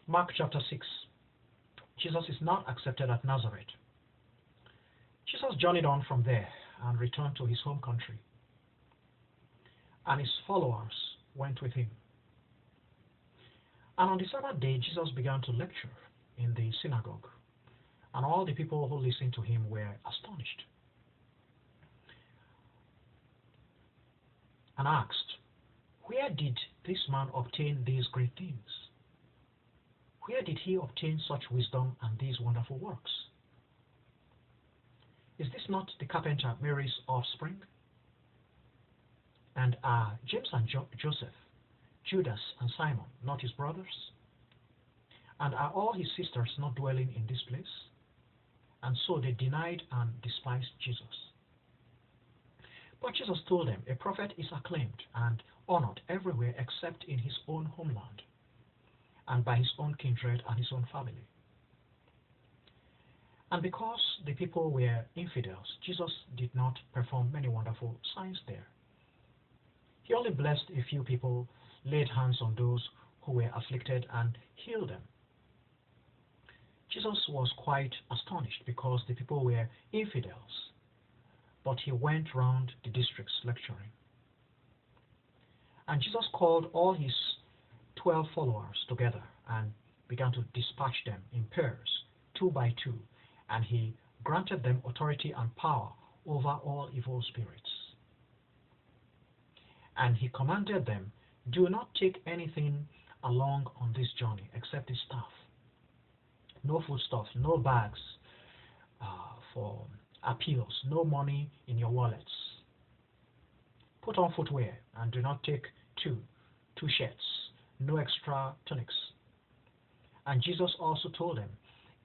Mark chapter 6. Jesus is not accepted at Nazareth. Jesus journeyed on from there and returned to his home country, and his followers went with him. And on the Sabbath day, Jesus began to lecture in the synagogue, and all the people who listened to him were astonished and asked, "Where did this man obtain these great things? Where did he obtain such wisdom and these wonderful works? Is this not the carpenter Mary's offspring? And are James and Joseph, Judas and Simon not his brothers? And are all his sisters not dwelling in this place?" And so they denied and despised Jesus. But Jesus told them, "A prophet is acclaimed and honored everywhere except in his own homeland, and by his own kindred and his own family." And because the people were infidels, Jesus did not perform many wonderful signs there. He only blessed a few people, laid hands on those who were afflicted, and healed them. Jesus was quite astonished because the people were infidels, but he went round the districts lecturing. And Jesus called all his 12 followers together and began to dispatch them in pairs, 2 by 2, and he granted them authority and power over all evil spirits. And he commanded them, "Do not take anything along on this journey except the staff. No foodstuffs, no bags for appeals, no money in your wallets. Put on footwear and do not take two shirts, no extra tunics." And Jesus also told them,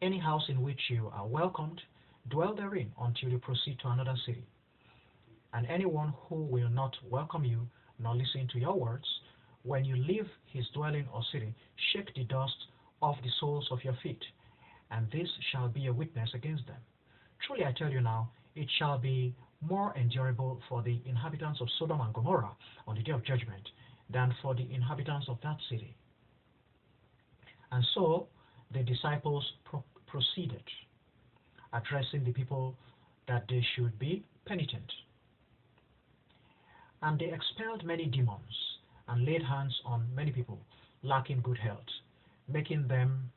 "Any house in which you are welcomed, dwell therein until you proceed to another city. And anyone who will not welcome you nor listen to your words, when you leave his dwelling or city, shake the dust off the soles of your feet, and this shall be a witness against them. Truly I tell you now, it shall be more endurable for the inhabitants of Sodom and Gomorrah on the day of judgment than for the inhabitants of that city." And so the disciples proceeded, addressing the people that they should be penitent. And they expelled many demons and laid hands on many people lacking good health, marking them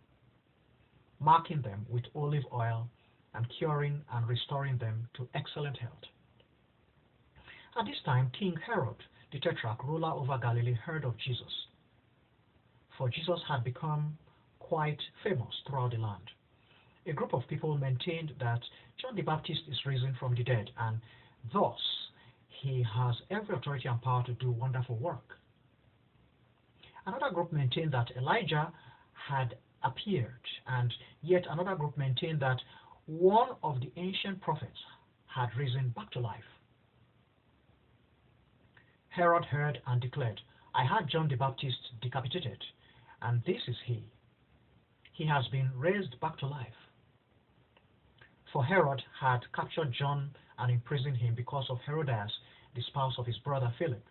with olive oil and curing and restoring them to excellent health. At this time, King Herod, the Tetrarch, ruler over Galilee, heard of Jesus, for Jesus had become quite famous throughout the land. A group of people maintained that John the Baptist is risen from the dead, and thus he has every authority and power to do wonderful work. Another group maintained that Elijah had appeared, and yet another group maintained that one of the ancient prophets had risen back to life. Herod heard and declared, "I had John the Baptist decapitated, and this is he. He has been raised back to life." For Herod had captured John and imprisoned him because of Herodias, the spouse of his brother Philip,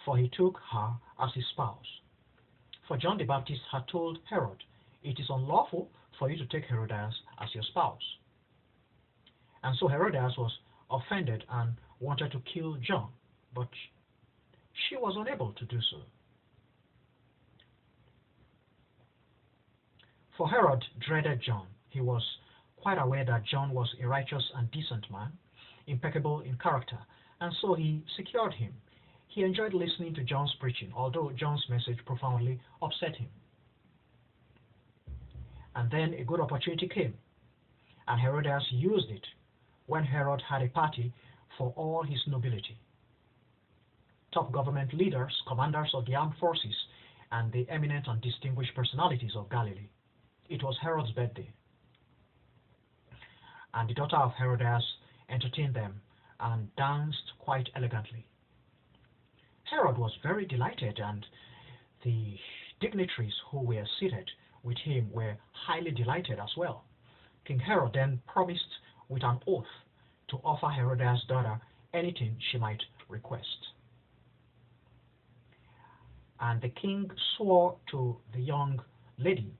for he took her as his spouse. For John the Baptist had told Herod, "It is unlawful for you to take Herodias as your spouse." And so Herodias was offended and wanted to kill John, but she was unable to do so. For Herod dreaded John. He was quite aware that John was a righteous and decent man, impeccable in character, and so he secured him. He enjoyed listening to John's preaching, although John's message profoundly upset him. And then a good opportunity came, and Herodias used it when Herod had a party for all his nobility. Top government leaders, commanders of the armed forces, and the eminent and distinguished personalities of Galilee. It was Herod's birthday, and the daughter of Herodias entertained them and danced quite elegantly. Herod was very delighted, and the dignitaries who were seated with him were highly delighted as well. King Herod then promised with an oath to offer Herodias' daughter anything she might request. And the king swore to the young lady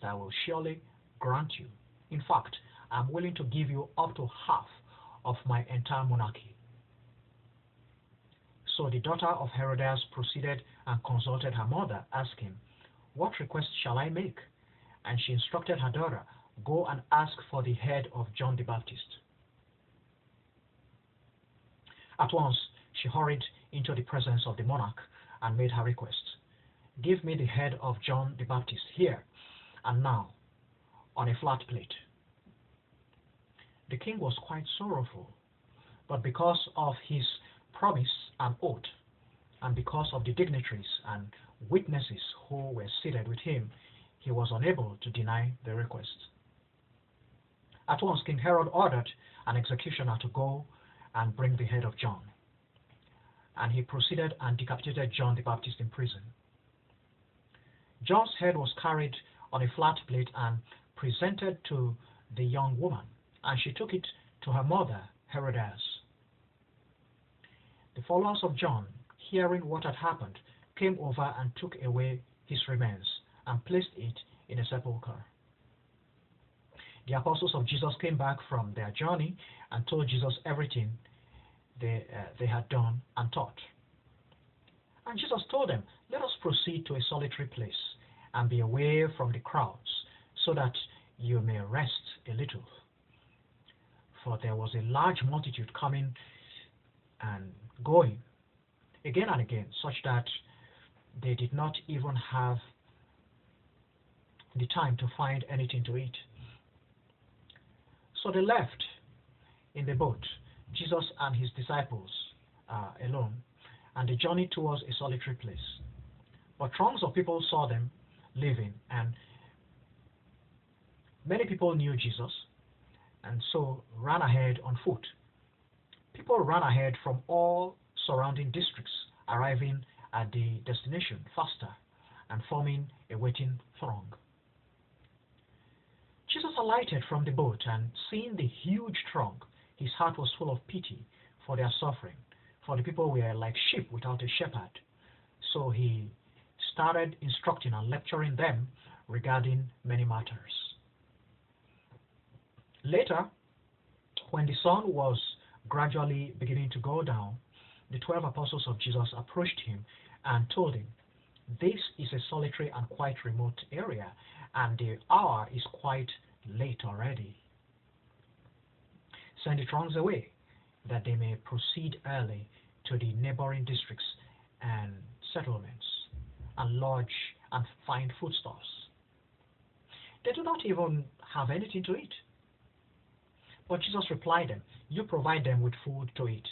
I will surely grant you. In fact, I am willing to give you up to half of my entire monarchy. So the daughter of Herodias proceeded and consulted her mother, asking, What request shall I make? And she instructed her daughter, Go and ask for the head of John the Baptist. At once she hurried into the presence of the monarch and made her request. Give me the head of John the Baptist here and now, on a flat plate. The king was quite sorrowful, but because of his promise and oath, and because of the dignitaries and witnesses who were seated with him, he was unable to deny the request. At once King Herod ordered an executioner to go and bring the head of John, and he proceeded and decapitated John the Baptist in prison. John's head was carried on a flat plate and presented to the young woman, and she took it to her mother, Herodias. The followers of John, hearing what had happened, came over and took away his remains and placed it in a sepulchre. The apostles of Jesus came back from their journey and told Jesus everything they had done and taught. And Jesus told them, Let us proceed to a solitary place and be away from the crowds, so that you may rest a little. For there was a large multitude coming and going again and again, such that they did not even have the time to find anything to eat. So they left in the boat, Jesus and his disciples alone, and they journeyed towards a solitary place. But throngs of people saw them leaving, and many people knew Jesus, and so ran ahead on foot. People ran ahead from all surrounding districts, arriving at the destination faster and forming a waiting throng. Jesus alighted from the boat, and seeing the huge throng, his heart was full of pity for their suffering, for the people were like sheep without a shepherd. So he started instructing and lecturing them regarding many matters. Later, when the sun was gradually beginning to go down, the 12 apostles of Jesus approached him and told him, This is a solitary and quite remote area, and the hour is quite late already. Send the throngs away, that they may proceed early to the neighboring districts and settlements, and lodge and find foodstuffs. They do not even have anything to eat. But Jesus replied them, You provide them with food to eat.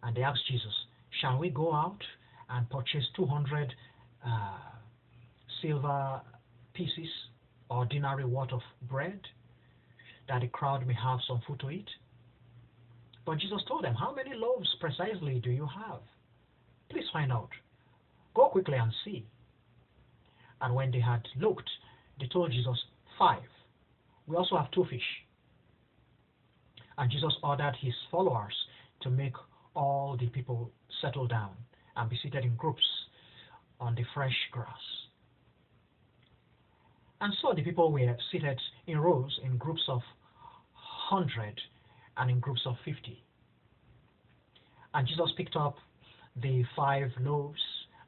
And they asked Jesus, Shall we go out and purchase 200 silver pieces or denarii worth of bread, that the crowd may have some food to eat? But Jesus told them, How many loaves precisely do you have? Please find out. Go quickly and see. And when they had looked, they told Jesus, 5. We also have 2 fish. And Jesus ordered his followers to make all the people settle down and be seated in groups on the fresh grass. And so the people were seated in rows, in groups of 100 and in groups of 50. And Jesus picked up the 5 loaves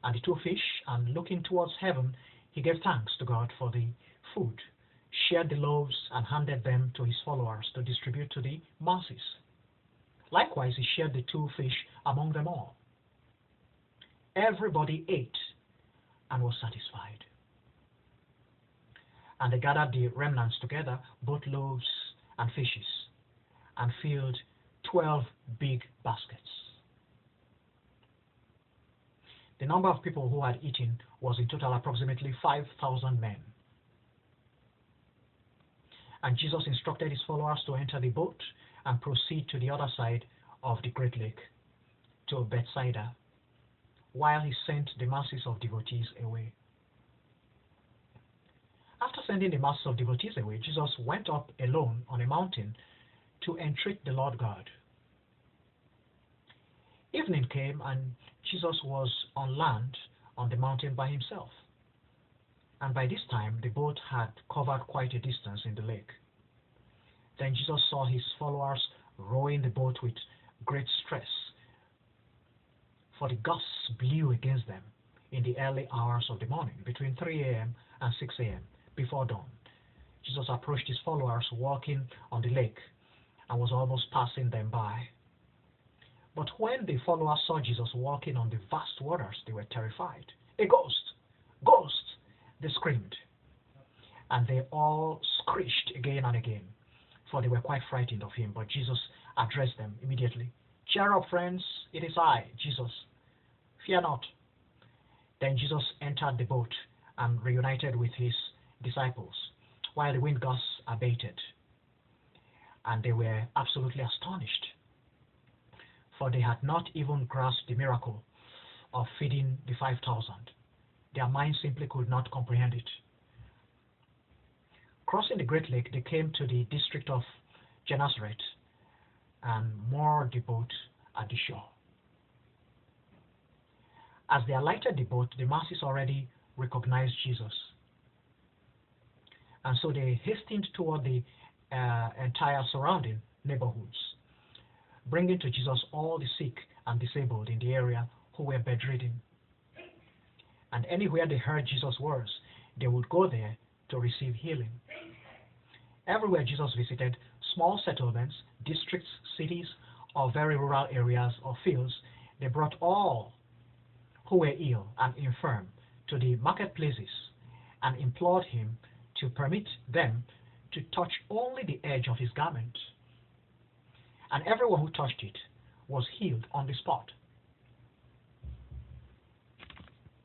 and the 2 fish, and looking towards heaven, he gave thanks to God for the food, shared the loaves, and handed them to his followers to distribute to the masses. Likewise, he shared the 2 fish among them all. Everybody ate and was satisfied. And they gathered the remnants together, both loaves and fishes, and filled 12 big baskets. The number of people who had eaten was in total approximately 5,000 men. And Jesus instructed his followers to enter the boat and proceed to the other side of the great lake, to Bethsaida, while he sent the masses of devotees away. After sending the masses of devotees away, Jesus went up alone on a mountain to entreat the Lord God. Evening came, and Jesus was on land on the mountain by himself. and by this time the boat had covered quite a distance in the lake. Then Jesus saw his followers rowing the boat with great stress, for the gusts blew against them in the early hours of the morning, between 3 a.m. and 6 a.m., before dawn. Jesus approached his followers walking on the lake and was almost passing them by. But when the followers saw Jesus walking on the vast waters, they were terrified. "A ghost! Ghost!" they screamed. And they all screeched again and again, for they were quite frightened of him. But Jesus addressed them immediately. "Cheer up, friends. It is I, Jesus. Fear not." Then Jesus entered the boat and reunited with his disciples, while the wind gusts abated. And they were absolutely astonished, for they had not even grasped the miracle of feeding the 5,000. Their minds simply could not comprehend it. Crossing the great lake, they came to the district of Gennesaret and moored the boat at the shore. As they alighted the boat, the masses already recognized Jesus, and so they hastened toward the entire surrounding neighborhoods, bringing to Jesus all the sick and disabled in the area who were bedridden. And anywhere they heard Jesus' words, they would go there to receive healing. Everywhere Jesus visited, small settlements, districts, cities, or very rural areas or fields, they brought all who were ill and infirm to the marketplaces and implored him to permit them to touch only the edge of his garment. And everyone who touched it was healed on the spot.